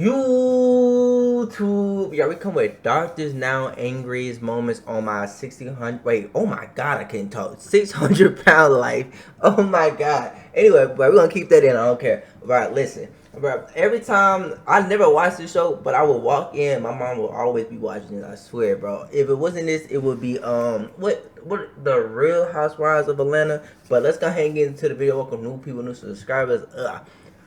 YouTube, yeah, we come with darkest now angriest moments on my 1600. Wait, oh my god, I can't talk. 600-pound life. Oh my god. Anyway, but we're gonna keep that in. I don't care. Right, listen, bro. Every time I never watched the show, but I would walk in. My mom will always be watching it. I swear, bro. If it wasn't this, it would be what the Real Housewives of Atlanta. But let's go ahead and get into the video. Welcome new people, new subscribers.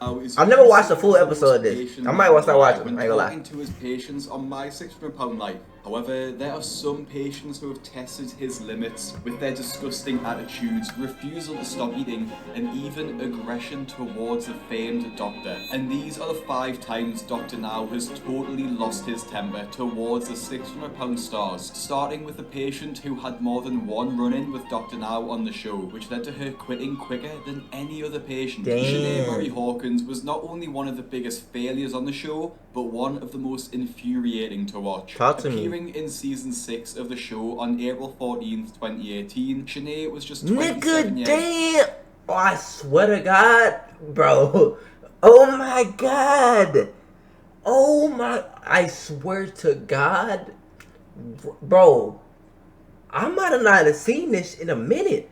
I've never watched a full episode of this. I might want to start watching. I ain't gonna lie. To his patients on my 600-pound life. However, there are some patients who have tested his limits with their disgusting attitudes, refusal to stop eating, and even aggression towards the famed doctor. And these are the 5 times Dr. Now has totally lost his temper towards the 600-pound stars, starting with the patient who had more than one run-in with Dr. Now on the show, which led to her quitting quicker than any other patient. Shanae Murray Hawkins was not only one of the biggest failures on the show, but one of the most infuriating to watch. Talk to me. In season 6 of the show on April 14th, 2018, Shanae was just 27 years. Damn! Oh, I swear to God, bro. Oh my God. I swear to God, bro. I might have not have seen this in a minute.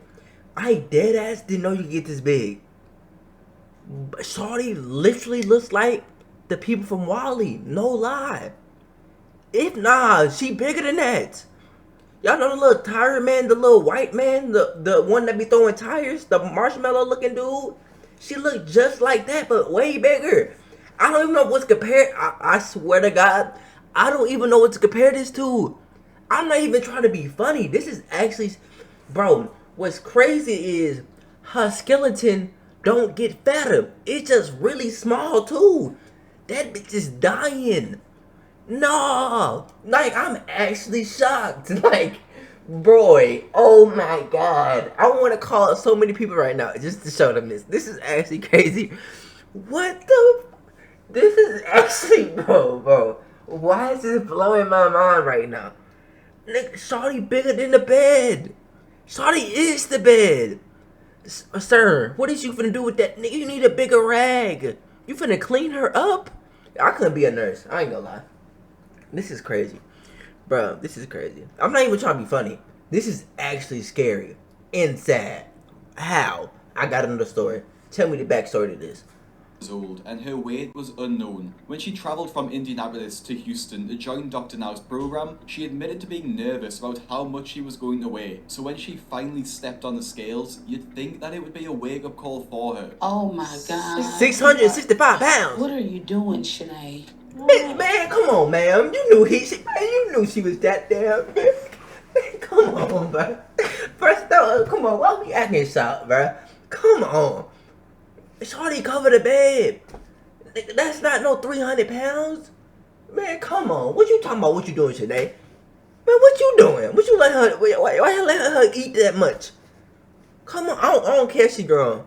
I dead ass didn't know you get this big. Shorty literally looks like the people from Wally. No lie. If not, she bigger than that. Y'all know the little tire man, the little white man, the one that be throwing tires, the marshmallow looking dude. She look just like that, but way bigger. I don't even know what's compared. I swear to God, I don't even know what to compare this to. I'm not even trying to be funny. This is actually, bro, what's crazy is her skeleton don't get fatter. It's just really small too. That bitch is dying. No, like I'm actually shocked. Like, bro, oh my God, I want to call so many people right now just to show them this. This is actually crazy. What the? This is actually, bro. Why is this blowing my mind right now? Nigga, Shawty bigger than the bed. Shawty is the bed. Sir, what is you finna do with that? Nigga, you need a bigger rag. You finna clean her up? I couldn't be a nurse. I ain't gonna lie. This is crazy. Bro, this is crazy. I'm not even trying to be funny. This is actually scary and sad. How? I got another story. Tell me the backstory to this. Old, and her weight was unknown. When she travelled from Indianapolis to Houston to join Dr. Now's program, she admitted to being nervous about how much she was going to weigh. So when she finally stepped on the scales, you'd think that it would be a wake-up call for her. Oh my God. 665 pounds. What are you doing, Shanae? Man, come on, ma'am. You knew she was that damn big. Come on, bro. First though, come on. Why we acting shocked, bro? Come on. Shorty cover the bed. That's not no 300 pounds. Man, come on. What you talking about? What you doing today? Man, what you doing? What you let her? Why you let her eat that much? Come on. I don't care if she grown.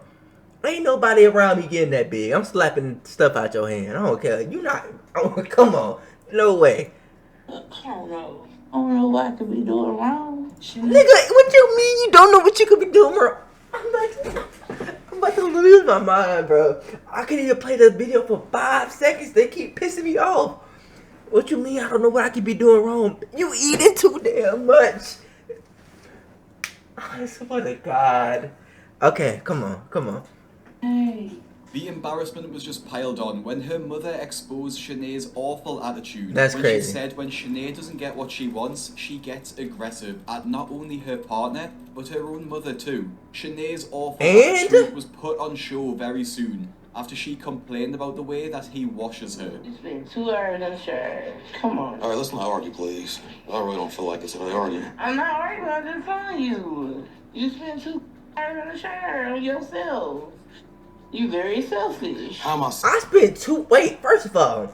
Ain't nobody around me getting that big. I'm slapping stuff out your hand. I don't care. You not. Come on. No way. I don't know. I don't know what I could be doing wrong. Nigga, what you mean you don't know what you could be doing wrong? I'm about to lose my mind, bro. I can't even play the video for 5 seconds. They keep pissing me off. What you mean I don't know what I could be doing wrong? You eating too damn much. I swear to God. Okay, come on. Hey. The embarrassment was just piled on when her mother exposed Shanae's awful attitude. That's crazy. She said when Shanae doesn't get what she wants, she gets aggressive at not only her partner, but her own mother too. Shanae's awful attitude was put on show very soon, after she complained about the way that he washes her. It's been 2 hours in the shower. Come on. Alright, let's not argue, please. I really don't feel like it's really arguing. I'm not arguing, I'm just telling you. You spent 2 hours in the shower on yourself. You very selfish. How am I? I spent wait, first of all,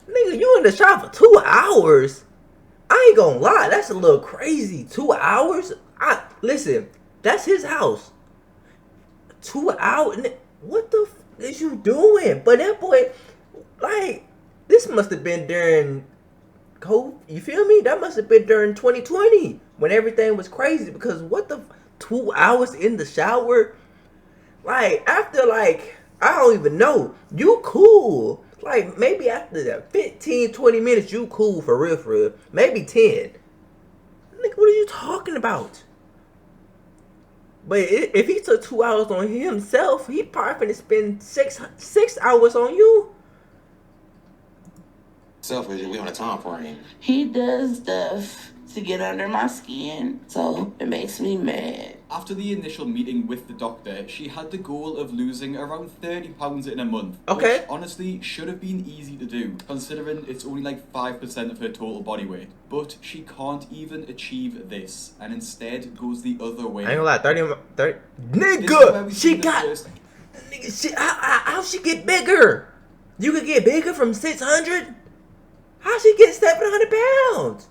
nigga, you in the shop for 2 hours? I ain't gonna lie, that's a little crazy. 2 hours? Listen, that's his house. 2 hours? What the is you doing? But that boy, like, this must have been during COVID. You feel me? That must have been during 2020 when everything was crazy. Because what the 2 hours in the shower? Like, after, like, I don't even know. You cool. Like, maybe after that 15, 20 minutes, you cool for real. Maybe 10. Nigga, what are you talking about? But if he took 2 hours on himself, he probably finna spend 6 hours on you. Selfish, we on a time frame. He does stuff to get under my skin, so it makes me mad. After the initial meeting with the doctor, she had the goal of losing around 30 pounds in a month. Okay. Which honestly should have been easy to do, considering it's only like 5% of her total body weight. But she can't even achieve this, and instead goes the other way. I ain't gonna lie, 30. This is where Nigga, we she see the got. first- Nigga, how she get bigger? You could get bigger from 600? How she get 700 pounds?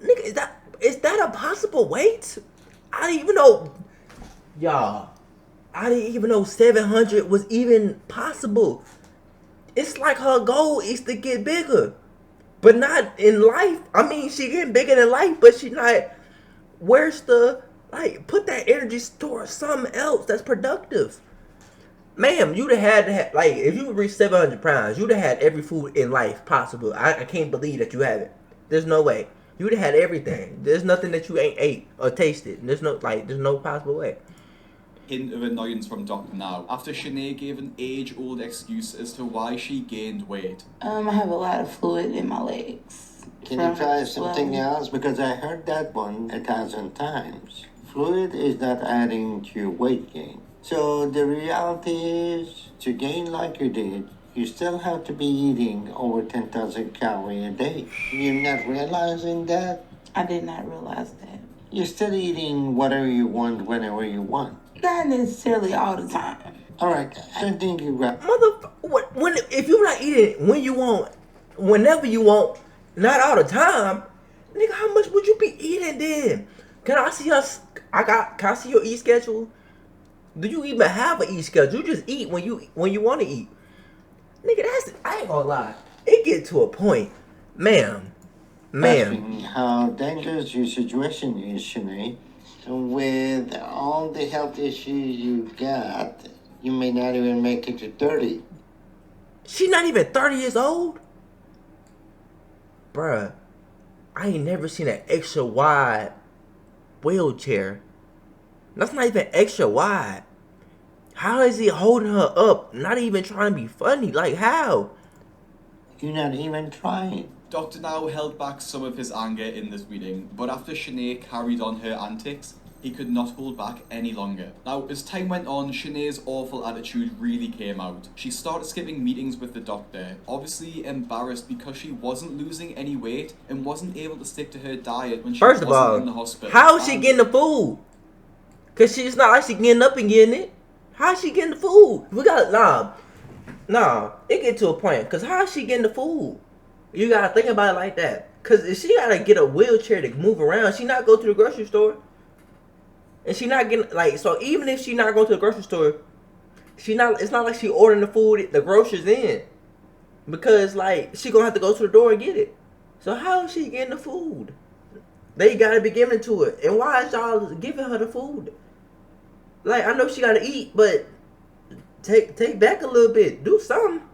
Nigga, is that a possible weight? I didn't even know. Y'all, I didn't even know 700 was even possible. It's like her goal is to get bigger. But not in life. I mean, she getting bigger in life, but she not. Where's the, like, put that energy towards something else that's productive. Ma'am, you'd have had to have, like, if you reach 700 pounds, you'd have had every food in life possible. I can't believe that you haven't. There's no way. You'd have had everything. There's nothing that you ain't ate or tasted. There's no possible way. Hint of annoyance from Dr. Now, after Shanae gave an age-old excuse as to why she gained weight. I have a lot of fluid in my legs. Can you try something else? Because I heard that one 1,000 times. Fluid is not adding to your weight gain. So the reality is, to gain like you did, you still have to be eating over 10,000 calories a day. You're not realizing that? I did not realize that. You're still eating whatever you want, whenever you want. Not necessarily all the time. All right, I don't think you're right. Motherfucker, if you're not eating when you want, whenever you want, not all the time, nigga, how much would you be eating then? Can I see us? Can I see your eat schedule? Do you even have an eat schedule? You just eat when you want to eat. Nigga, I ain't gonna lie. It get to a point, ma'am. Asking how dangerous your situation is, Shanae. With all the health issues you got, you may not even make it to 30. She not even 30 years old? Bruh, I ain't never seen an extra wide wheelchair. That's not even extra wide. How is he holding her up? Not even trying to be funny. Like, how? You're not even trying. Dr. Now held back some of his anger in this meeting, but after Shanae carried on her antics, he could not hold back any longer. Now, as time went on, Shanae's awful attitude really came out. She started skipping meetings with the doctor, obviously embarrassed because she wasn't losing any weight and wasn't able to stick to her diet when she First of wasn't all, in the hospital. how is she getting the food? Cause it's not like she getting up and getting it. How is she getting the food? We got nah. It get to a point. Cause how is she getting the food? You gotta think about it like that. Cause if she gotta get a wheelchair to move around, she not go to the grocery store. And she not getting, like, so even if she not going to the grocery store, it's not like she ordering the food, the groceries in. Because, like, she gonna have to go to the door and get it. So how is she getting the food? They gotta be giving it to her. And why is y'all giving her the food? Like, I know she gotta eat, but take back a little bit. Do something.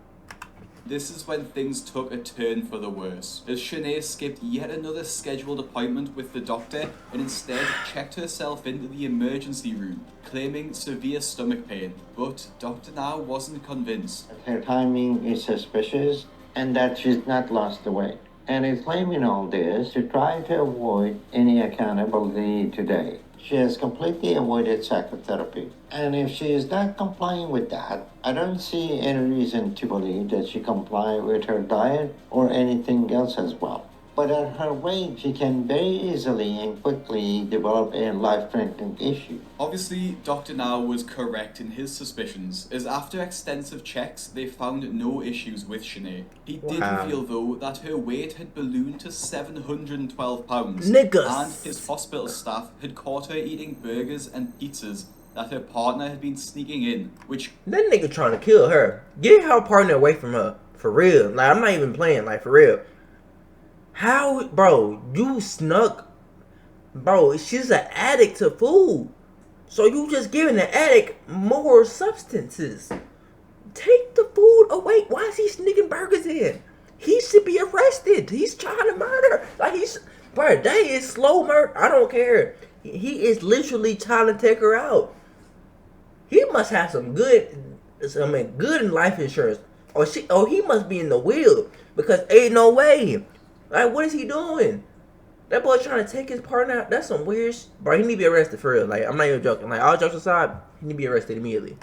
This is when things took a turn for the worse, as Shanae skipped yet another scheduled appointment with the doctor and instead checked herself into the emergency room, claiming severe stomach pain. But Dr. Now wasn't convinced. Her timing is suspicious and that she's not lost the weight. And is claiming all this to try to avoid any accountability today. She has completely avoided psychotherapy. And if she is not complying with that, I don't see any reason to believe that she comply with her diet or anything else as well. But at her weight, she can very easily and quickly develop a life-threatening issue. Obviously, Dr. Now was correct in his suspicions, as after extensive checks, they found no issues with Shanae. He did reveal, though, that her weight had ballooned to 712 pounds. Niggas. And his hospital staff had caught her eating burgers and pizzas that her partner had been sneaking in, which... That nigga trying to kill her. Get her partner away from her. For real. Like, I'm not even playing. Like, for real. How, bro, you snuck, bro, she's an addict to food. So you just giving the addict more substances. Take the food away. Why is he sneaking burgers in? He should be arrested. He's trying to murder. Like bro, that is slow murder. I don't care. He is literally trying to take her out. He must have some good in life insurance. Or he must be in the wheel. Because ain't no way. Like, what is he doing? That boy trying to take his partner out. That's some weird bro, he need to be arrested for real. Like, I'm not even joking. Like, all jokes aside, he need to be arrested immediately.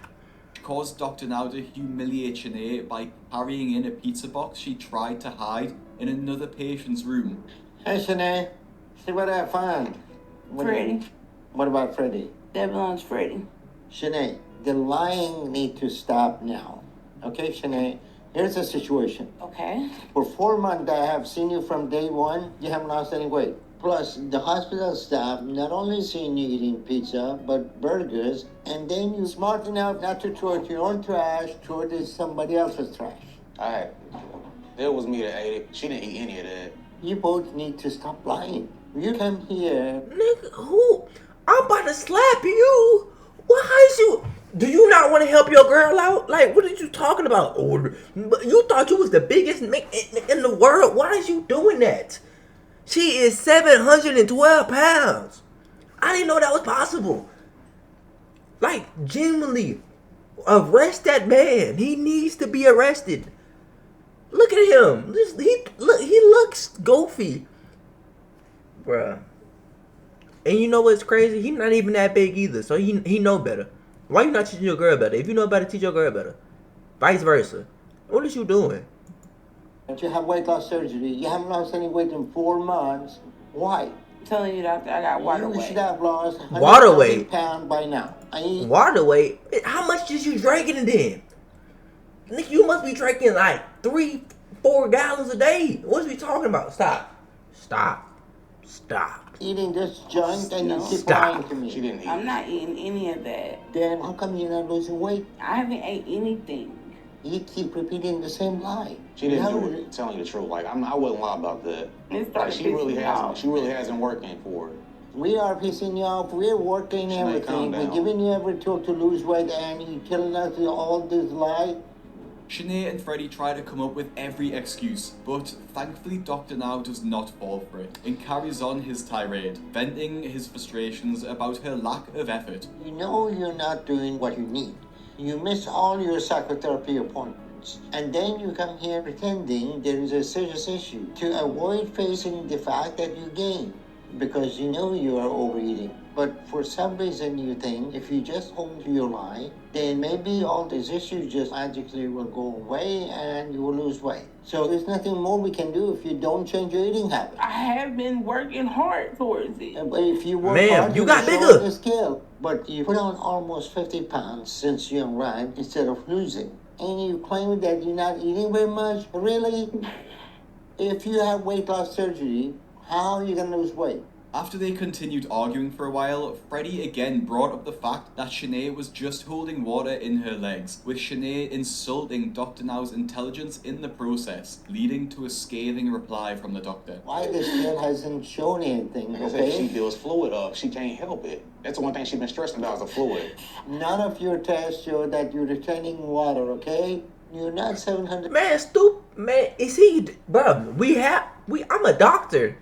Caused Dr. Now to humiliate Sinead by carrying in a pizza box she tried to hide in another patient's room. Hey, Sinead. See what I found. Freddie. What about Freddie? That belongs to Freddie. Sinead, the lying need to stop now. Okay, Sinead? Here's the situation. Okay. For 4 months, I have seen you from day one. You haven't lost any weight. Plus, the hospital staff not only seen you eating pizza, but burgers, and then you're smart enough not to throw it your own trash, throw it in somebody else's trash. It was me that ate it. She didn't eat any of that. You both need to stop lying. You come here. Nigga, who? I'm about to slap you. Why is you? Do you not want to help your girl out? Like, what are you talking about? You thought you was the biggest in the world. Why is you doing that? She is 712 pounds. I didn't know that was possible. Like, genuinely, arrest that man. He needs to be arrested. Look at him. He looks goofy. Bruh. And you know what's crazy? He's not even that big either, so he know better. Why you not teaching your girl better? If you know better, teach your girl better. Vice versa. What is you doing? You have weight loss surgery. You haven't lost any weight in 4 months. Why? I'm telling you, doctor, I got water You weight. should have lost Water weight? pound by now. Water weight? How much did you drinking it then? Nick, you must be drinking like 3-4 gallons a day. What are we talking about? Stop. Eating this junk and you keep Stop. lying to me. She didn't eat I'm it. not eating any of that. Then how come you're not losing weight? I haven't ate anything. You keep repeating the same lie. She didn't How do did it. Telling you the truth. Like, I wouldn't lie about that. It Like, started she pissing me off. really hasn't working for her. We are pissing you off. We're working Sinead, everything. calm We're down. giving you every tool to lose weight, and you're telling us all this lie. Sinead and Freddie try to come up with every excuse, but thankfully Dr. Now does not fall for it and carries on his tirade, venting his frustrations about her lack of effort. You know you're not doing what you need. You miss all your psychotherapy appointments. And then you come here pretending there is a serious issue to avoid facing the fact that you gain because you know you are overeating. But for some reason you think if you just hold to your lie, then maybe all these issues just magically will go away and you will lose weight. So there's nothing more we can do if you don't change your eating habits. I have been working hard towards it. But if you work Ma'am, hard, you will got show bigger. the scale. But you put on almost 50 pounds since you arrived instead of losing. And you claim that you're not eating very much? Really? If you have weight loss surgery, how are you going to lose weight? After they continued arguing for a while, Freddie again brought up the fact that Sinead was just holding water in her legs, with Sinead insulting Dr. Now's intelligence in the process, leading to a scathing reply from the doctor. Why the scale hasn't shown anything, Like I said, she okay? builds fluid up. She can't help it. That's the one thing she's been stressing about is the fluid. None of your tests show that you're retaining water, okay? You're not 700. Man, is he, bro? I'm a doctor.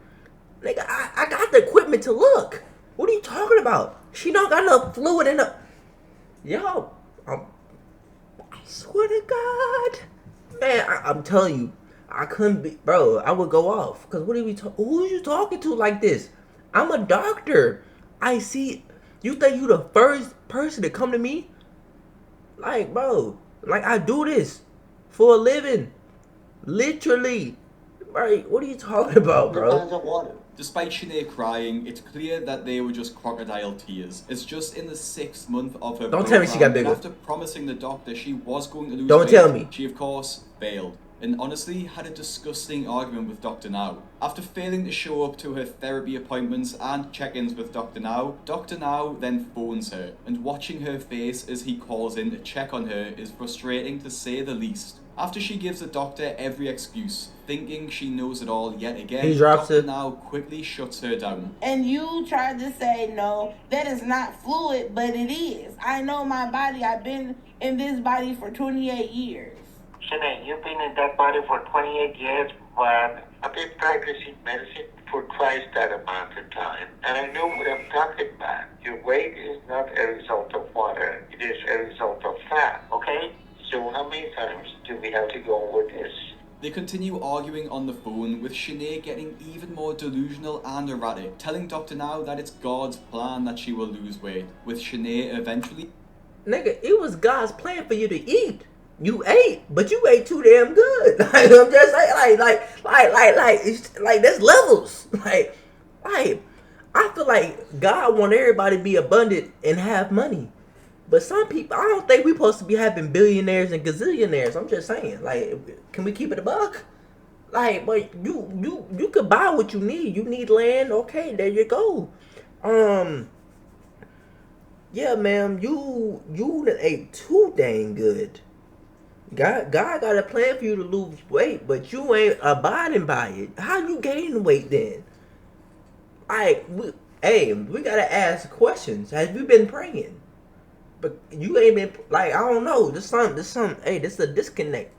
Nigga, I got the equipment to look. What are you talking about? She don't got enough fluid in the. Yo, I swear to God, man, I'm telling you, I couldn't be, bro. I would go off. Cause what are we? Who are you talking to like this? I'm a doctor. I see. You think you the first person to come to me? Like, bro, like I do this for a living, literally. Right? What are you talking about, bro? Pounds of water. Despite Sinead crying, it's clear that they were just crocodile tears. It's just in the 6th month of her Don't tell me she got program, and bigger. after promising the doctor she was going to lose Don't weight, tell me. she of course failed. And honestly had a disgusting argument with Dr. Now. After failing to show up to her therapy appointments and check-ins with Dr. Now then phones her, and watching her face as he calls in to check on her is frustrating to say the least. After she gives the doctor every excuse, thinking she knows it all yet again, He drops Dr. it. Now quickly shuts her down. And you tried to say, no, that is not fluid, but it is. I know my body. I've been in this body for 28 years. Shanae, you've been in that body for 28 years, but I've been practicing medicine for twice that amount of time, and I know what I'm talking about. Your weight is not a result of water, it is a result of fat, okay? So how many times do we have to go over this? They continue arguing on the phone, with Shanae getting even more delusional and erratic, telling Dr. Now that it's God's plan that she will lose weight, with Shanae eventually... Nigga, it was God's plan for you to eat. You ate, but you ate too damn good. Like, I'm just saying, like, there's levels. Like, I feel like God want everybody to be abundant and have money. But some people, I don't think we supposed to be having billionaires and gazillionaires. I'm just saying, like, can we keep it a buck? Like, but you could buy what you need. You need land, okay, there you go. Yeah, ma'am, you done ate too dang good. God got a plan for you to lose weight, but you ain't abiding by it. How you gaining weight then? Like, we gotta ask questions. Have you been praying? But you ain't been, like, I don't know. There's some. Hey, this is a disconnect.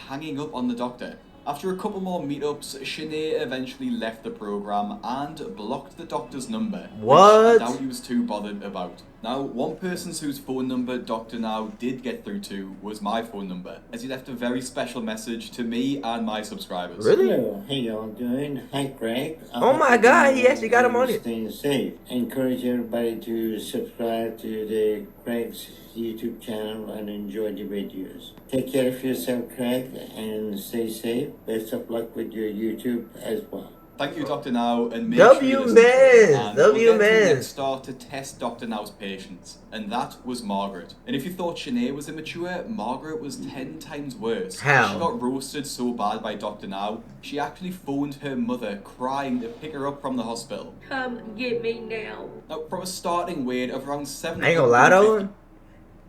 hanging up on the doctor. After a couple more meetups, Shanae eventually left the program and blocked the doctor's number, What? which I doubt he was too bothered about. Now, one person whose phone number Dr. Now did get through to was my phone number, as he left a very special message to me and my subscribers. Really? Hello, how y'all doing? Hi, Greg. Oh my God, he actually got him on it. Staying safe. I encourage everybody to subscribe to the Greg's YouTube channel and enjoy the videos. Take care of yourself, Craig, and stay safe. Best of luck with your YouTube as well. Thank you, Dr. Now, and make sure you listen to it. And we'll get to the next star to test Dr. Now's patience, and that was Margaret. And if you thought Shanae was immature, Margaret was 10 times worse. How? She got roasted so bad by Dr. Now, she actually phoned her mother crying to pick her up from the hospital. Come get me now. Now, from a starting weight of around 7 I ain't gonna lie though.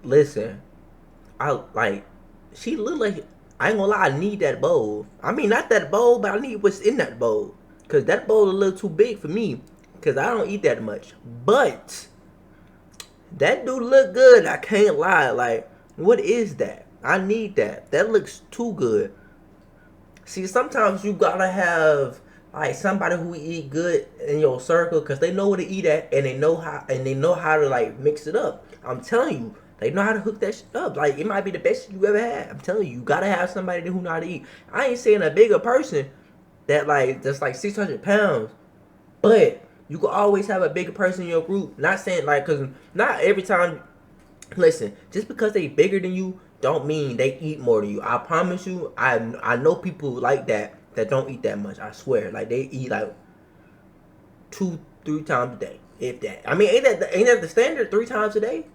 Listen, she look like, I ain't gonna lie, I need that bowl. I mean, not that bowl, but I need what's in that bowl. Because that bowl is a little too big for me. Because I don't eat that much. But that do look good. I can't lie. Like, what is that? I need that. That looks too good. See, sometimes you gotta have like somebody who eat good in your circle, because they know what to eat at, and they know how to like mix it up. I'm telling you, they know how to hook that shit up. Like, it might be the best you ever had. I'm telling you, you gotta have somebody who know how to eat. I ain't saying a bigger person that's like 600 pounds, but you can always have a bigger person in your group. Not saying like, because not every time, listen, just because they bigger than you don't mean they eat more than you. I promise you, I know people like that don't eat that much. I swear, like they eat like 2-3 times a day, if that. I mean, ain't that the standard, 3 times a day?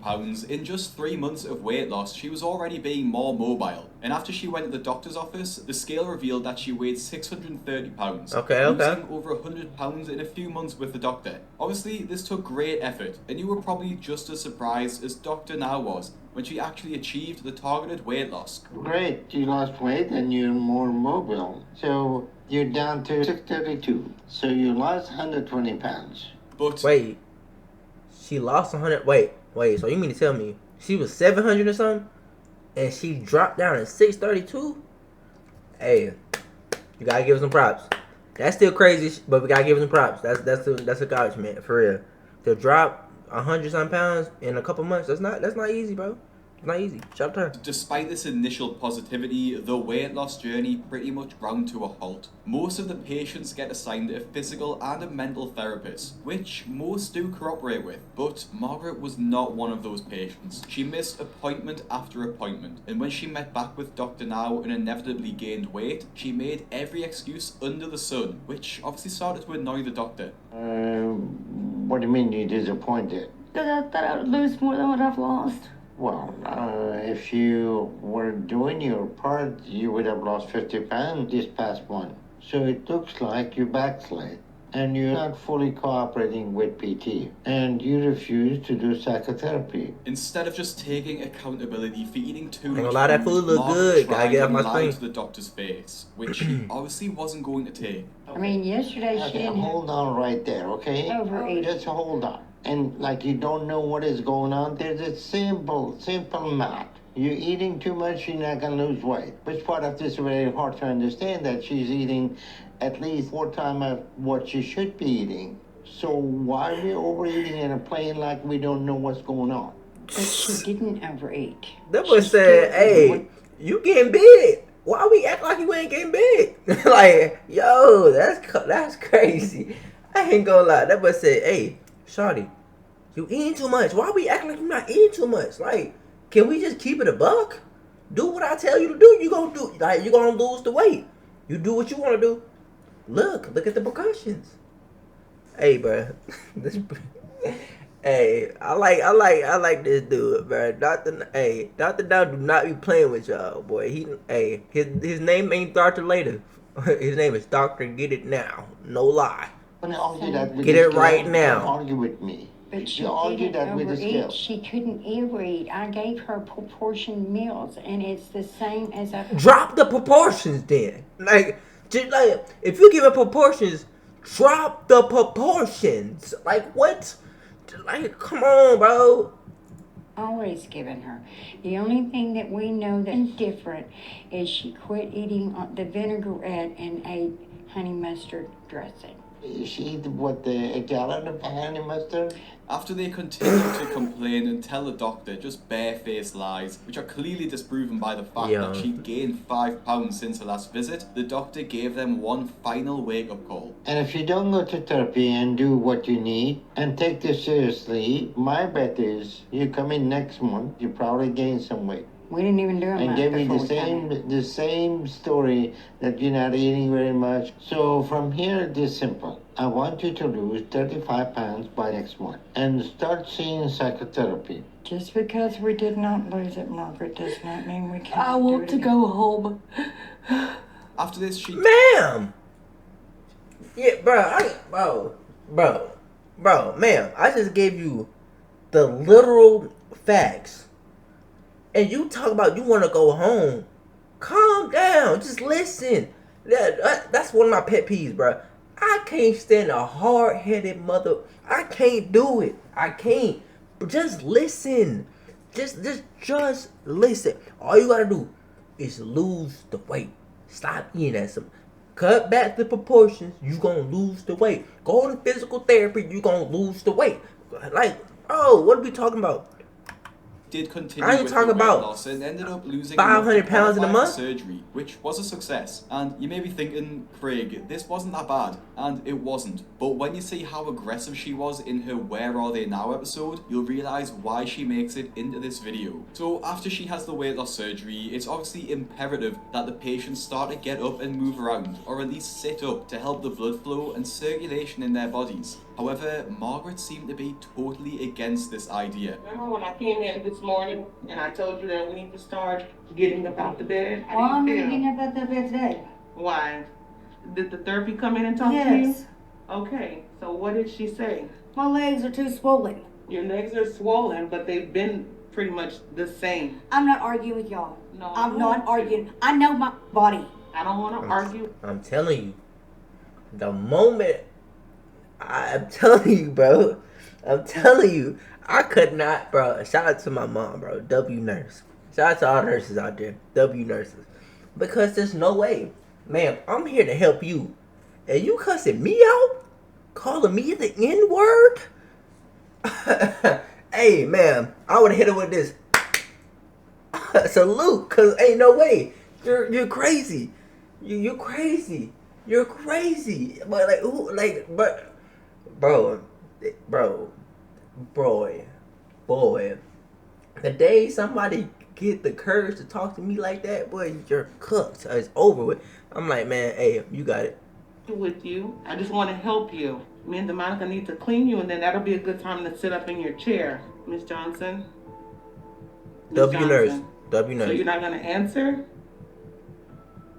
Pounds. In just 3 months of weight loss, she was already being more mobile. And after she went to the doctor's office, the scale revealed that she weighed 630 pounds. Okay. Losing over 100 pounds in a few months with the doctor. Obviously, this took great effort, and you were probably just as surprised as Dr. Now was when she actually achieved the targeted weight loss. Great, you lost weight and you're more mobile. So you're down to 632. So you lost 120 pounds. But wait, she lost 100. Wait. So you mean to tell me she was 700 or something, and she dropped down to 632? Hey, you gotta give her some props. That's still crazy, but we gotta give her some props. That's accomplishment for real. To drop 100-some pounds in a couple months, that's not easy, bro. It's not easy. Shout out to her. Despite this initial positivity, the weight loss journey pretty much ground to a halt. Most of the patients get assigned a physical and a mental therapist, which most do cooperate with. But Margaret was not one of those patients. She missed appointment after appointment, and when she met back with Dr. Now and inevitably gained weight, she made every excuse under the sun, which obviously started to annoy the doctor. What do you mean you're disappointed? Because I thought I would lose more than what I've lost. Well, if you were doing your part, you would have lost 50 pounds this past month. So it looks like you backslid. and you're not fully cooperating with PT, and you refuse to do psychotherapy. Instead of just taking accountability for eating too Ain't much gonna lie, that food look Margaret good. tried Gotta get off and my lied to screen. the doctor's face, which she obviously wasn't going to take. I mean, yesterday she Okay, didn't have hold on right there, okay? overeat. Just hold on. And like you don't know what is going on, there's a simple math. You're eating too much, you're not gonna lose weight. Which part of this is very hard to understand, that she's eating at least 4 times what she should be eating. So why are we overeating and playing like we don't know what's going on? But she didn't overeat. That boy She said, still "Hey, didn't. you getting big? Why we act like you ain't getting big?" Like, yo, that's crazy. I ain't gonna lie. That boy said, "Hey, shawty, you eating too much. Why we acting like you not eating too much? Like, can we just keep it a buck? Do what I tell you to do. You gonna do. Like, you gonna lose the weight. You do what you want to do. Look at the precautions." Hey, bro. This. Hey, I like this dude, bro. Dr. Dow do not be playing with y'all, boy. His name ain't Dr. Later. His name is Dr. Get It Now. No lie. I'm gonna argue that with Get the it scale. right Don't now. argue with me. But she You argue didn't that with the overeat. scale. She couldn't overeat. I gave her proportioned meals, and it's the same as I. Drop the proportions then. Like, just like, if you give it proportions, drop the proportions. Like, what? Like, come on, bro. Always given her. The only thing that we know that's different is she quit eating the vinaigrette and ate honey mustard dressing. She eat a gallon of honey mustard? After they continued to complain and tell the doctor just barefaced lies, which are clearly disproven by the fact Yeah. that she gained 5 pounds since her last visit, the doctor gave them one final wake-up call. And if you don't go to therapy and do what you need and take this seriously, my bet is you come in next month, you probably gain some weight. We didn't even do a And month give me before the we came in. same story that you're not eating very much. So from here, it is simple. I want you to lose 35 pounds by next month and start seeing psychotherapy. Just because we did not lose it, Margaret, does not mean we can't. I want to go home. After this, she Ma'am! Yeah, bro, ma'am, I just gave you the literal facts. And you talk about you want to go home. Calm down. Just listen. That's one of my pet peeves, bro. I can't stand a hard-headed mother. I can't do it. I can't. But just listen. Just listen. All you gotta do is lose the weight. Stop eating that some. Cut back the proportions. You gonna lose the weight. Go to physical therapy. You gonna lose the weight. Like, oh, what are we talking about? did continue I ain't with talking the weight about loss and ended up losing 500 pounds in a month? surgery, which was a success. And you may be thinking, Craig, this wasn't that bad, and it wasn't. But when you see how aggressive she was in her Where Are They Now episode, you'll realise why she makes it into this video. So after she has the weight loss surgery, it's obviously imperative that the patients start to get up and move around, or at least sit up to help the blood flow and circulation in their bodies. However, Margaret seemed to be totally against this idea. Remember when I came in this morning and I told you that we need to start getting up out the bed? Well, I'm How do you gonna feel? get up out the bed today. Why? Did the therapy come in and talk to you? Yes. Okay, so what did she say? My legs are too swollen. Your legs are swollen, but they've been pretty much the same. I'm not arguing with y'all. No, I'm I not want arguing. I know my body. I don't want to argue. I'm telling you, the moment I'm telling you, bro, I'm telling you, I could not, bro. Shout out to my mom, bro. W nurse. Shout out to all nurses out there. W nurses. Because there's no way, ma'am, I'm here to help you. And you cussing me out? Calling me the N-word? Hey, ma'am, I would have hit her with this. Salute, cause ain't no way. You're crazy. You're crazy. You're crazy. But like who but bro. The day somebody get the courage to talk to me like that, boy, you're cooked. It's over with. I'm like, man, hey, you got it. With you. I just want to help you. Me and DeMonica need to clean you, and then that'll be a good time to sit up in your chair. Miss Johnson? Miss W nurse. Johnson. W So nurse. you're not going to answer?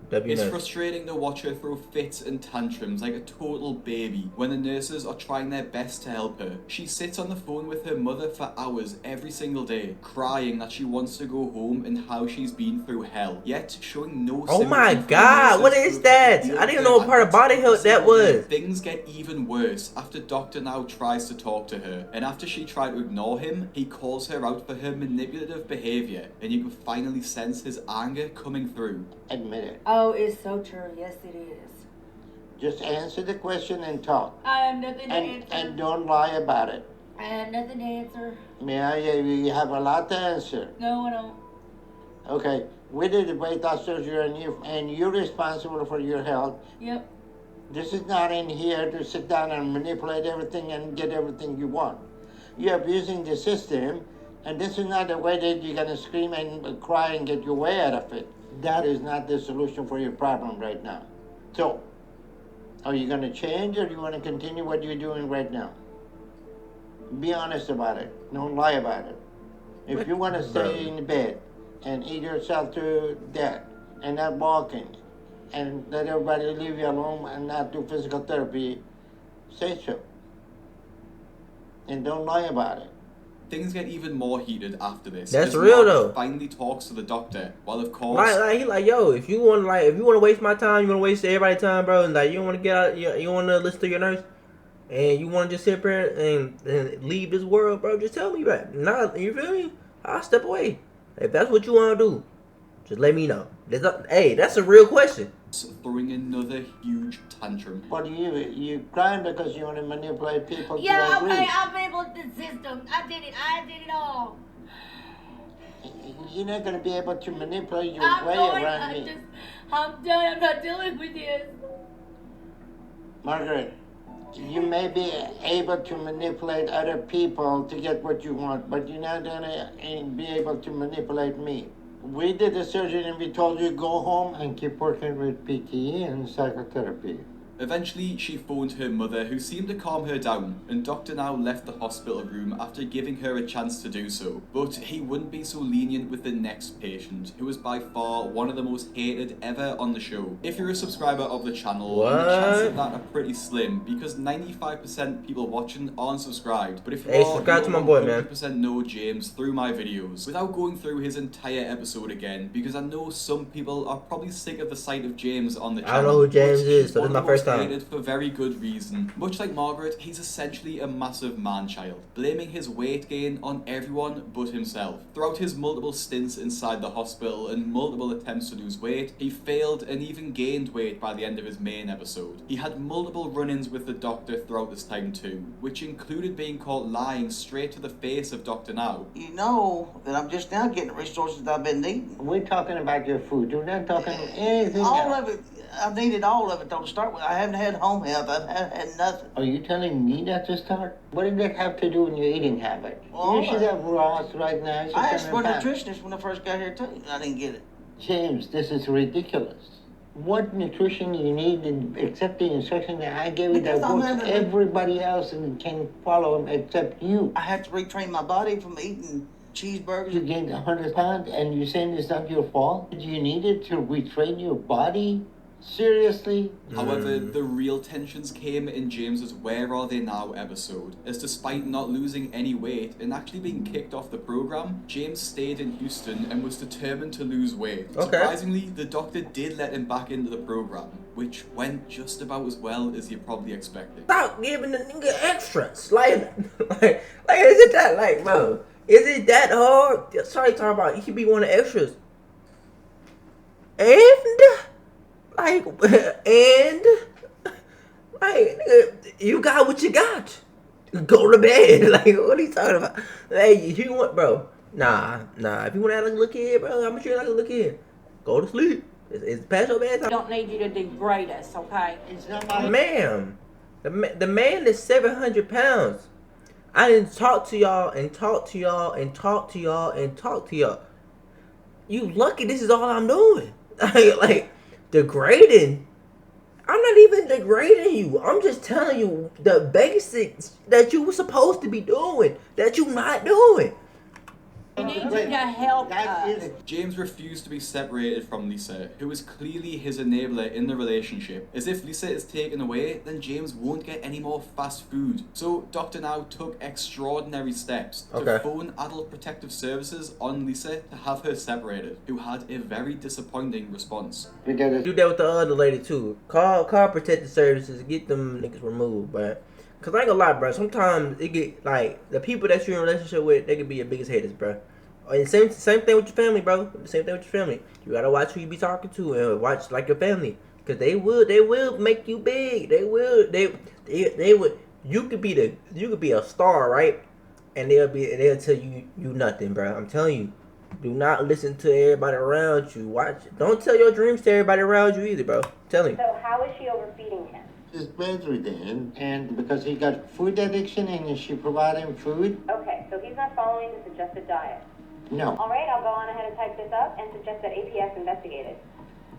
It's nurse. frustrating to watch her throw fits and tantrums like a total baby when the nurses are trying their best to help her. She sits on the phone with her mother for hours every single day, crying that she wants to go home and how she's been through hell, yet showing no Oh sympathy my for the God, what nurses is who that? deal I with didn't their know what part of admits body every health that single day. was. Things get even worse after Dr. Now tries to talk to her, and after she tried to ignore him, he calls her out for her manipulative behaviour, and you can finally sense his anger coming through. Admit it. Oh, it's so true. Yes, it is. Just answer the question and talk. I have nothing to answer. And don't lie about it. I have nothing to answer. You have a lot to answer. No, I don't. Okay, we did the weight loss surgery on you, and you're responsible for your health. Yep. This is not in here to sit down and manipulate everything and get everything you want. You're abusing the system, and this is not the way that you're going to scream and cry and get your way out of it. That is not the solution for your problem right now. So, are you going to change, or do you want to continue what you're doing right now? Be honest about it. Don't lie about it. If you want to stay in bed and eat yourself to death and not walking and let everybody leave you alone and not do physical therapy, say so. And don't lie about it. Things get even more heated after this. That's as real, Mark though. finally talks to the doctor, while of course He like, yo, if you want to waste my time, you want to waste everybody's time, bro, and like you don't want to get out, you want to listen to your nurse, and you want to just sit there and leave this world, bro, just tell me that. Nah, you feel me? I'll step away. If that's what you want to do, just let me know. That's a real question. throwing another huge tantrum. What are you crying because you want to manipulate people Yeah, to agree? okay, I manipulated the system. I did it all. You're not going to be able to manipulate your I'm way going. around me. I'm done. I'm not dealing with this. Margaret, you may be able to manipulate other people to get what you want, but you're not going to be able to manipulate me. We did the surgery and we told you go home and keep working with PTE and psychotherapy. Eventually, she phoned her mother, who seemed to calm her down, and Dr. Now left the hospital room after giving her a chance to do so. But he wouldn't be so lenient with the next patient, who was by far one of the most hated ever on the show. If you're a subscriber of the channel, then the chances of that are pretty slim, because 95% people watching aren't subscribed. But if you are, subscribe to you'll my boy, man. 100% know James through my videos, without going through his entire episode again, because I know some people are probably sick of the sight of James on the channel. I don't know who James but is, he's so one this is of my the first most time. hated for very good reason. Much like Margaret, he's essentially a massive man-child, blaming his weight gain on everyone but himself. Throughout his multiple stints inside the hospital and multiple attempts to lose weight, he failed and even gained weight by the end of his main episode. He had multiple run-ins with the doctor throughout this time too, which included being caught lying straight to the face of Dr. Now. You know that I'm just now getting the resources that I've been needing. We're talking about your food. We're not talking anything All else. of it, I've needed all of it though to start with. I haven't had home health. I've had nothing. Are you telling me that to start? What did that have to do with your eating habit? Well, You should have Ross right now. I asked for a 600 pounds. nutritionist when I first got here too. I didn't get it. James, this is ridiculous. What nutrition you need except the instruction that I gave you that Because I'm works having- everybody else and can follow them except you. I had to retrain my body from eating cheeseburgers. You gained 100 pounds and you're saying it's not your fault? Do you need it to retrain your body? Seriously? However, the real tensions came in James's Where Are They Now episode, as despite not losing any weight and actually being kicked off the program, James stayed in Houston and was determined to lose weight. Okay. Surprisingly, the doctor did let him back into the program, which went just about as well as you probably expected. Stop giving the nigga extras. Like, is it that, like, bro? Is it that hard? Sorry, talking about he could be one of the extras. Nigga, you got what you got. Go to bed. Like, what are you talking about? Hey, you want, bro? Nah. If you want to act like a little kid, bro, I'm sure you like a little kid. Go to sleep. It's past your bedtime. I don't need you to degrade us, okay? It's not my... Ma'am, the man is 700 pounds. I didn't talk to y'all and talk to y'all and talk to y'all and talk to y'all. You lucky this is all I'm doing. Like, degrading. I'm not even degrading you. I'm just telling you the basics that you were supposed to be doing that you not doing. We need you to help us. James refused to be separated from Lisa, who was clearly his enabler in the relationship. As if Lisa is taken away, then James won't get any more fast food. So Dr. Now took extraordinary steps to phone Adult Protective Services on Lisa to have her separated, who had a very disappointing response. Do that with the other lady too. Call Protective Services, get them niggas removed, bruh. Cause I ain't gonna lie, bro. Sometimes it get like the people that you're in a relationship with, they can be your biggest haters, bro. And same thing with your family, bro. Same thing with your family. You gotta watch who you be talking to and watch like your family, cause they will make you big. They would. You could be a star, right? And they'll tell you nothing, bro. I'm telling you. Do not listen to everybody around you. Don't tell your dreams to everybody around you either, bro. Tell him. So how is she overfeeding him? She's bedridden, and because he got food addiction and she provided him food. Okay, so he's not following the suggested diet. No. All right, I'll go on ahead and type this up and suggest that APS investigate it.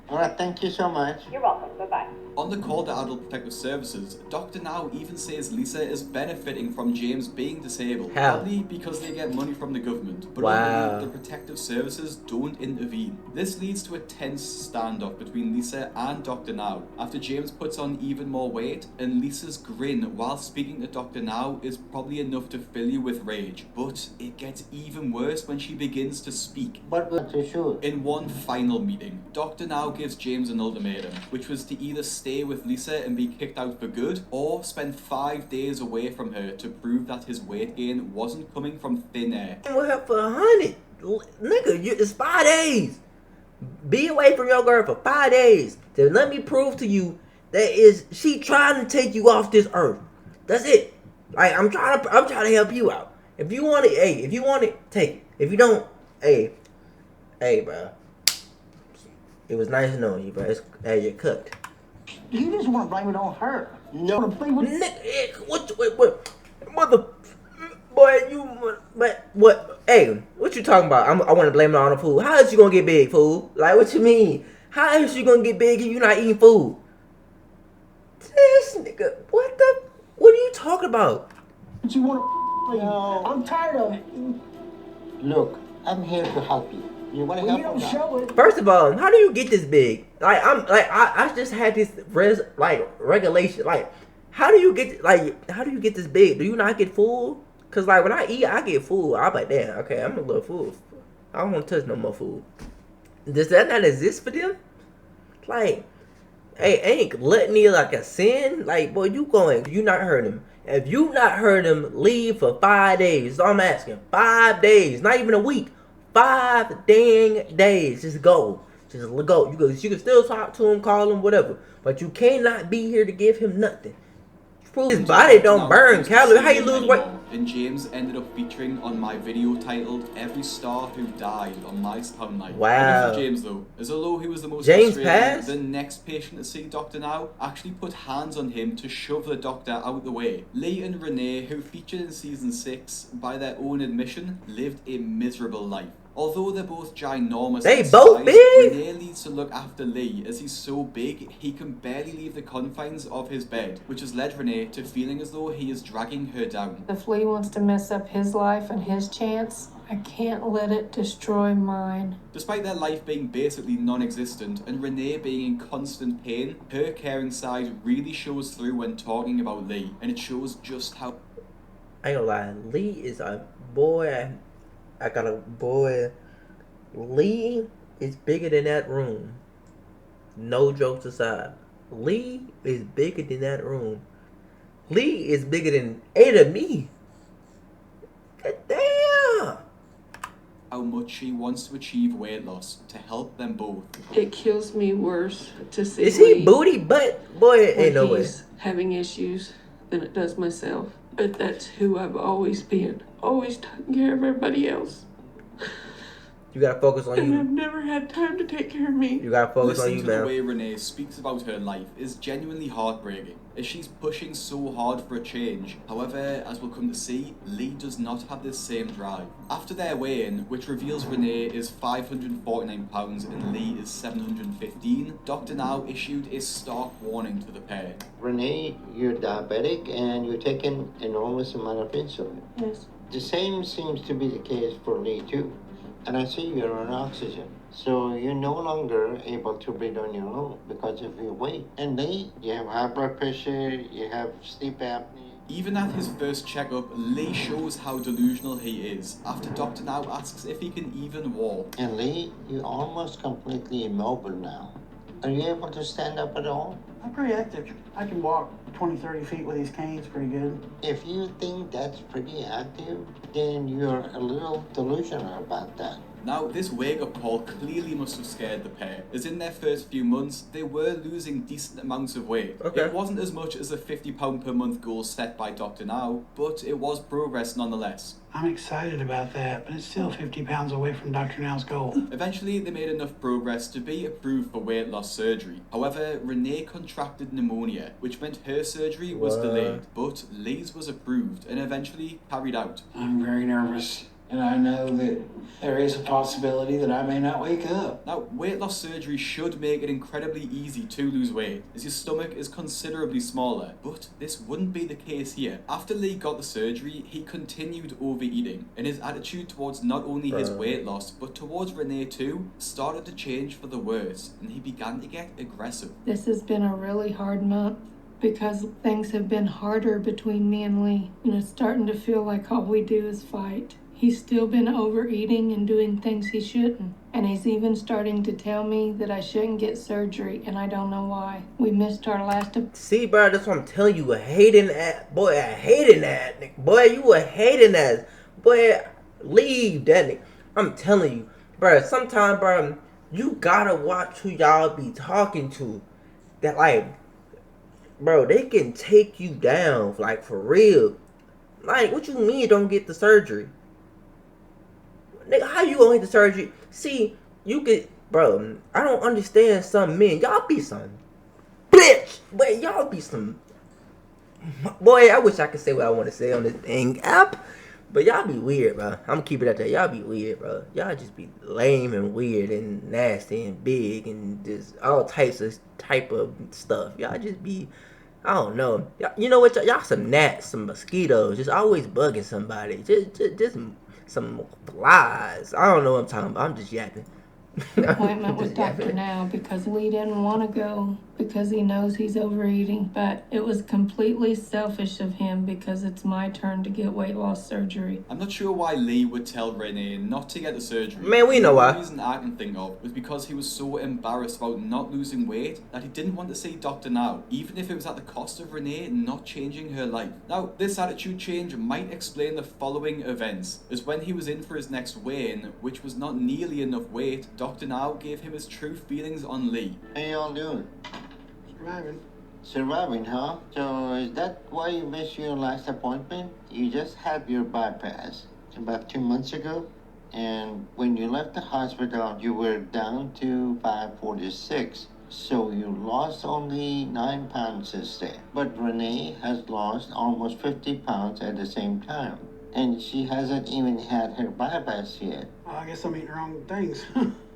All right, thank you so much. You're welcome. Bye-bye. On the call to Adult Protective Services, Dr. Now even says Lisa is benefiting from James being disabled. How? Probably because they get money from the government. But Wow. the Protective Services don't intervene. This leads to a tense standoff between Lisa and Dr. Now after James puts on even more weight, and Lisa's grin while speaking to Dr. Now is probably enough to fill you with rage. But it gets even worse when she begins to speak. But we're too sure. In one final meeting, Dr. Now gives James an ultimatum, which was to either stay with Lisa and be kicked out for good, or spend 5 days away from her to prove that his weight gain wasn't coming from thin air. We'll have for 100, nigga. It's 5 days. Be away from your girl for 5 days. Then let me prove to you that she trying to take you off this earth. That's it. Like I'm trying to help you out. If you want it, take it. If you don't, hey, bro. It was nice knowing you, bro. You're cooked. You just want to blame it on her. No. What, mother, boy, what? Hey, what you talking about? I want to blame it on the food. How is you gonna get big, fool? Like, what you mean? How is you gonna get big if you not eating food? This nigga, what are you talking about? But you want to no. I'm tired of it. Look, I'm here to help you. You want to help? You don't show it. First of all, how do you get this big? Like I just had this regulation. Like, how do you get this big? Do you not get full? Cause like when I eat, I get full. I'm like, damn, okay, I'm a little full. I don't want to touch no more food. Does that not exist for them? Like, hey, ain't gluttony like a sin? Like, boy, you not heard him. If you not heard him, leave for 5 days. So I'm asking, 5 days, not even a week. 5 dang days. Just go. Just go. You can still talk to him, call him, whatever. But you cannot be here to give him nothing. His body don't burn calories. How you lose weight? And James ended up featuring on my video titled "Every Star Who Died" on my Pound Night. Wow. James though, as although he was the most James frustrating, passed? the next patient to see Dr. Now actually put hands on him to shove the doctor out the way. Lee and Renee, who featured in season 6, by their own admission, lived a miserable life. Although they're both ginormous, they in both size, big. Renee needs to look after Lee as he's so big he can barely leave the confines of his bed, which has led Renee to feeling as though he is dragging her down. If Lee wants to mess up his life and his chance, I can't let it destroy mine. Despite their life being basically non-existent and Renee being in constant pain, her caring side really shows through when talking about Lee, and it shows just how... I ain't gonna lie, Lee is a boy. I got a boy. Lee is bigger than that room. No jokes aside. Lee is bigger than that room. Lee is bigger than 8 of me. God damn. How much she wants to achieve weight loss to help them both. It kills me worse to see Is he Lee booty butt? Boy, ain't no way. he's having issues than it does myself. But that's who I've always been. Always taking care of everybody else. You gotta focus on And I've you. never had time to take care of me. You gotta focus on Listening you, to the man. way Renee speaks about her life is genuinely heartbreaking, as she's pushing so hard for a change. However, as we'll come to see, Lee does not have this same drive. After their weigh-in, which reveals Renee is 549 pounds and Lee is 715, Dr. Now issued a stark warning to the pair. Renee, you're diabetic and you're taking enormous amount of insulin. Yes. The same seems to be the case for Lee too. And I see you're on oxygen. So you're no longer able to breathe on your own because of your weight. And Lee, you have high blood pressure, you have sleep apnea. Even at his first checkup, Lee shows how delusional he is after Dr. Now asks if he can even walk. And Lee, you're almost completely immobile now. Are you able to stand up at all? I'm pretty active. I can walk 20, 30 feet with these canes pretty good. If you think that's pretty active, then you're a little delusional about that. Now, this wake-up call clearly must have scared the pair, as in their first few months, they were losing decent amounts of weight. Okay. It wasn't as much as the £50 per month goal set by Dr. Now, but it was progress nonetheless. I'm excited about that, but it's still 50 pounds away from Dr. Now's goal. Eventually, they made enough progress to be approved for weight loss surgery. However, Renee contracted pneumonia, which meant her surgery was delayed, but Lee's was approved and eventually carried out. I'm very nervous, and I know that there is a possibility that I may not wake up. Now, weight loss surgery should make it incredibly easy to lose weight, as your stomach is considerably smaller, but this wouldn't be the case here. After Lee got the surgery, he continued overeating, and his attitude towards not only his weight loss, but towards Renee too, started to change for the worse, and he began to get aggressive. This has been a really hard month because things have been harder between me and Lee, and it's starting to feel like all we do is fight. He's still been overeating and doing things he shouldn't. And he's even starting to tell me that I shouldn't get surgery, and I don't know why. We missed our last... See, bro, that's what I'm telling you. A hating that. Boy, a hating that. Nigga. Boy, you a hating that. Boy, leave that nigga. I'm telling you. Bro, sometimes, bro, you gotta watch who y'all be talking to. That, like, bro, they can take you down, like, for real. Like, what you mean don't get the surgery? Nigga, how you gonna get the surgery? See, you get, bro, I don't understand some men. Y'all be some bitch. But y'all be some, boy, I wish I could say what I want to say on this dang app. But y'all be weird, bro. I'm gonna keep it at that. Y'all be weird, bro. Y'all just be lame and weird and nasty and big and just all type of stuff. Y'all just be, I don't know. You know what? Y'all some gnats, some mosquitoes. Just always bugging somebody. Just some flies. I don't know what I'm talking about. I'm just yapping. appointment with Dr. Now because Lee didn't want to go because he knows he's overeating, but it was completely selfish of him because it's my turn to get weight loss surgery. I'm not sure why Lee would tell Renee not to get the surgery. Man, we know why. The reason I can think of was because he was so embarrassed about not losing weight that he didn't want to see Dr. Now, even if it was at the cost of Renee not changing her life. Now, this attitude change might explain the following events, as when he was in for his next weigh-in, which was not nearly enough weight, Dr. Now gave him his true feelings on Lee. How y'all doing? Surviving. Surviving, huh? So is that why you missed your last appointment? You just had your bypass about 2 months ago, and when you left the hospital, you were down to 546. So you lost only 9 pounds since then. But Renee has lost almost 50 pounds at the same time. And she hasn't even had her bypass yet. Well, I guess I'm eating the wrong things.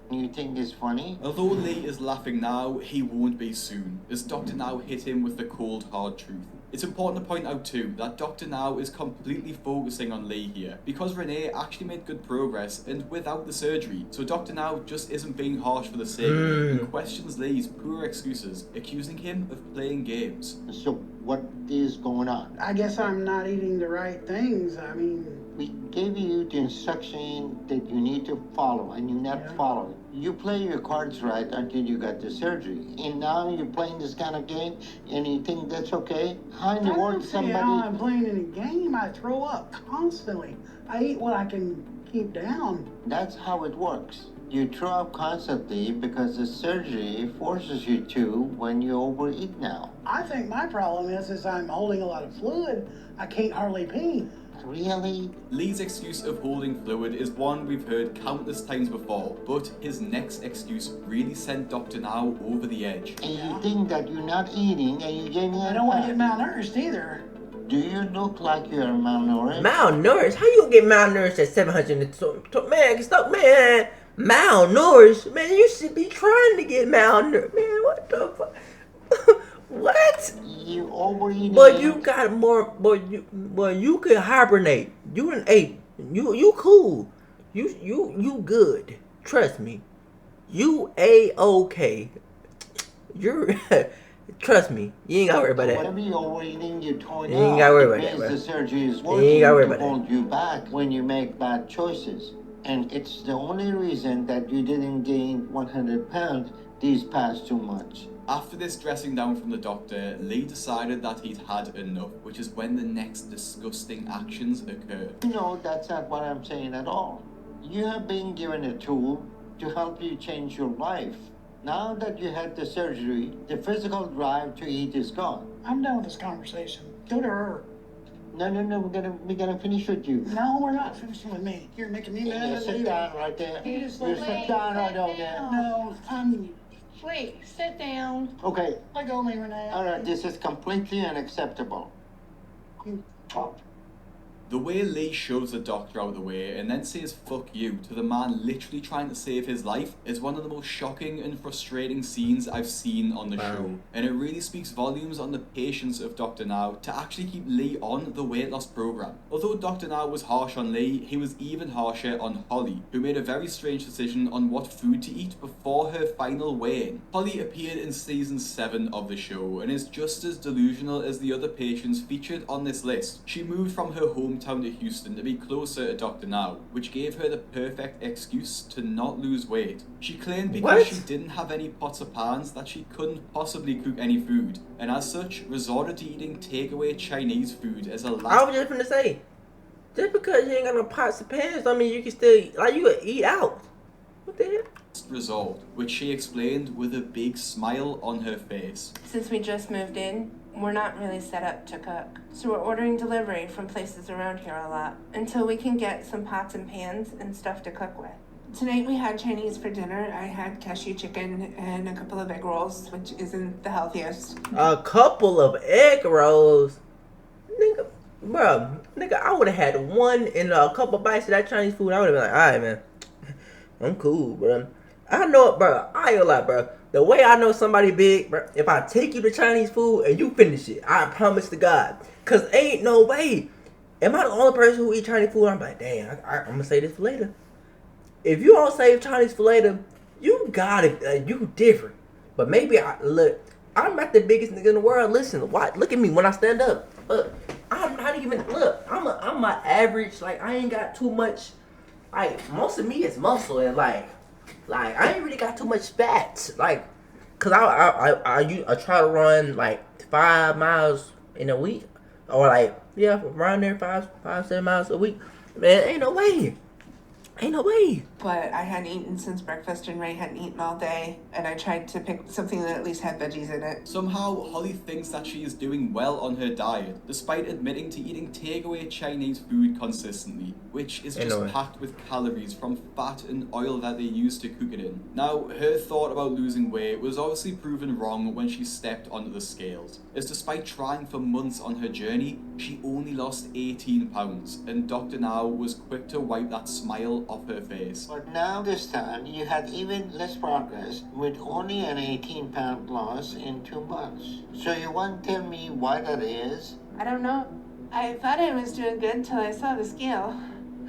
You think it's funny? Although Lee is laughing now, he won't be soon, as Dr. Now hit him with the cold, hard truth. It's important to point out too that Dr. Now is completely focusing on Lee here, because Renee actually made good progress and without the surgery, so Dr. Now just isn't being harsh for the sake of it and questions Lee's poor excuses, accusing him of playing games. So what is going on? I guess I'm not eating the right things. I mean, we gave you the instruction that you need to follow, and you not follow. You play your cards right until you got the surgery, and now you're playing this kind of game, and you think that's okay? How in the world somebody? I'm playing in a game. I throw up constantly. I eat what I can keep down. That's how it works. You throw up constantly because the surgery forces you to when you overeat now. I think my problem is I'm holding a lot of fluid. I can't hardly pee. Really? Lee's excuse of holding fluid is one we've heard countless times before, but his next excuse really sent Dr. Now over the edge. And you think that you're not eating and you're getting I don't want to get malnourished either. Do you look like you're malnourished? Malnourished? How you gonna get malnourished at 700? Man, stop, man. Malnourished? Man, you should be trying to get malnourished. Man, what the fuck? What? You overeating. But you got more. But you could hibernate. You an ape. You cool. You good. Trust me. You okay. You're. Trust me. You ain't gotta worry about that. Whatever you're overeating, you're toying You ain't out. gotta worry It about that, means bro. the surgery is You working ain't gotta worry to about that. hold you back when you make bad choices. And it's the only reason that you didn't gain 100 pounds these past 2 months. After this dressing down from the doctor, Lee decided that he'd had enough, which is when the next disgusting actions occurred. No, that's not what I'm saying at all. You have been given a tool to help you change your life. Now that you had the surgery, the physical drive to eat is gone. I'm done with this conversation. Go to her. No, we're gonna finish with you. No, we're not finishing with me. You're making me mad. Yeah, sit down right there. You just You sit sit down right over there. No, wait, sit down. Okay. Let go of me, Renee. All right, this is completely unacceptable. You talk. The way Lee shoves the doctor out of the way and then says fuck you to the man literally trying to save his life is one of the most shocking and frustrating scenes I've seen on the show. And it really speaks volumes on the patience of Dr. Now to actually keep Lee on the weight loss program. Although Dr. Now was harsh on Lee, he was even harsher on Holly, who made a very strange decision on what food to eat before her final weigh-in. Holly appeared in season 7 of the show and is just as delusional as the other patients featured on this list. She moved from her hometown to Houston to be closer to Dr. Now, which gave her the perfect excuse to not lose weight. She claimed because she didn't have any pots or pans that she couldn't possibly cook any food, and as such resorted to eating takeaway Chinese food as a last. I was just gonna say, just because you ain't got no pots and pans, I mean you can still you could eat out. What the hell? Result, which she explained with a big smile on her face. Since we just moved in, we're not really set up to cook. So we're ordering delivery from places around here a lot until we can get some pots and pans and stuff to cook with. Tonight we had Chinese for dinner. I had cashew chicken and a couple of egg rolls, which isn't the healthiest. A couple of egg rolls? Nigga, I would have had one and a couple bites of that Chinese food. I would have been like, alright, man. I'm cool, bro. I know it, bro. I ain't gonna lie, bro. The way I know somebody big, bro, if I take you to Chinese food and you finish it, I promise to God. Cause ain't no way. Am I the only person who eat Chinese food? I'm like, damn, I'm gonna say this for later. If you don't save Chinese for later, you got it. You different. But maybe I'm not the biggest nigga in the world. Listen, look at me when I stand up. Look, I'm not even. Look, I'm my average. Like I ain't got too much. Like most of me is muscle and like I ain't really got too much fat. Like, cause I try to run like 5 miles in a week, or like around there 7 miles a week. Man, ain't no way. Ain't no way. But I hadn't eaten since breakfast and Ray hadn't eaten all day, and I tried to pick something that at least had veggies in it. Somehow, Holly thinks that she is doing well on her diet, despite admitting to eating takeaway Chinese food consistently, which is just packed with calories from fat and oil that they use to cook it in. Now, her thought about losing weight was obviously proven wrong when she stepped onto the scales, as despite trying for months on her journey, she only lost 18 pounds, and Dr. Now was quick to wipe that smile off her face. But now this time you had even less progress with only an 18-pound loss in 2 months. So you want to tell me why that is? I don't know. I thought I was doing good till I saw the scale.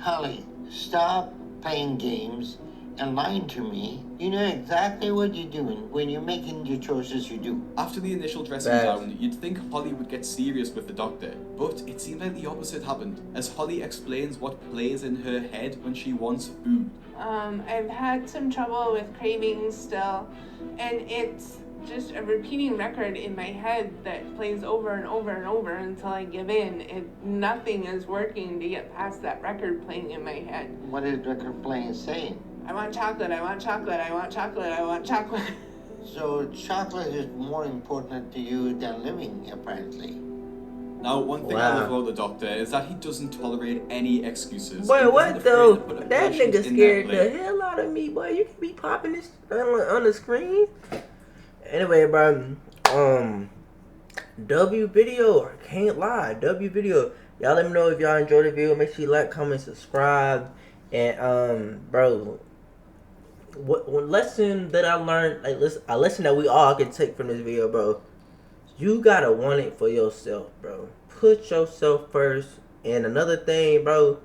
Holly, stop playing games and lying to me. You know exactly what you're doing when you're making the choices you do. After the initial dressing down, you'd think Holly would get serious with the doctor, but it seemed like the opposite happened, as Holly explains what plays in her head when she wants food. I've had some trouble with cravings still, and it's just a repeating record in my head that plays over and over and over until I give in. Nothing is working to get past that record playing in my head. What is record playing saying? I want chocolate, I want chocolate, I want chocolate, I want chocolate. So chocolate is more important to you than living, apparently. Now, one thing I love about the doctor is that he doesn't tolerate any excuses. Boy, what though? That nigga scared the hell. hell out of me, boy. You can be popping this on the screen. Anyway, bro, W video, I can't lie, W video. Y'all let me know if y'all enjoyed the video. Make sure you like, comment, subscribe, and bro, one lesson that I learned, a lesson that we all can take from this video, bro. You gotta want it for yourself, bro. Put yourself first. And another thing, bro,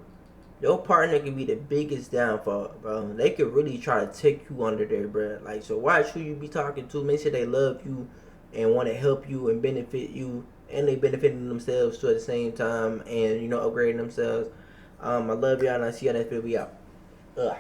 your partner can be the biggest downfall, bro. They could really try to take you under there, bro. Like, so watch who you be talking to. Make sure they love you and want to help you and benefit you, and they benefiting themselves too at the same time, and upgrading themselves. I love y'all, and I see y'all next video. We out. Ugh.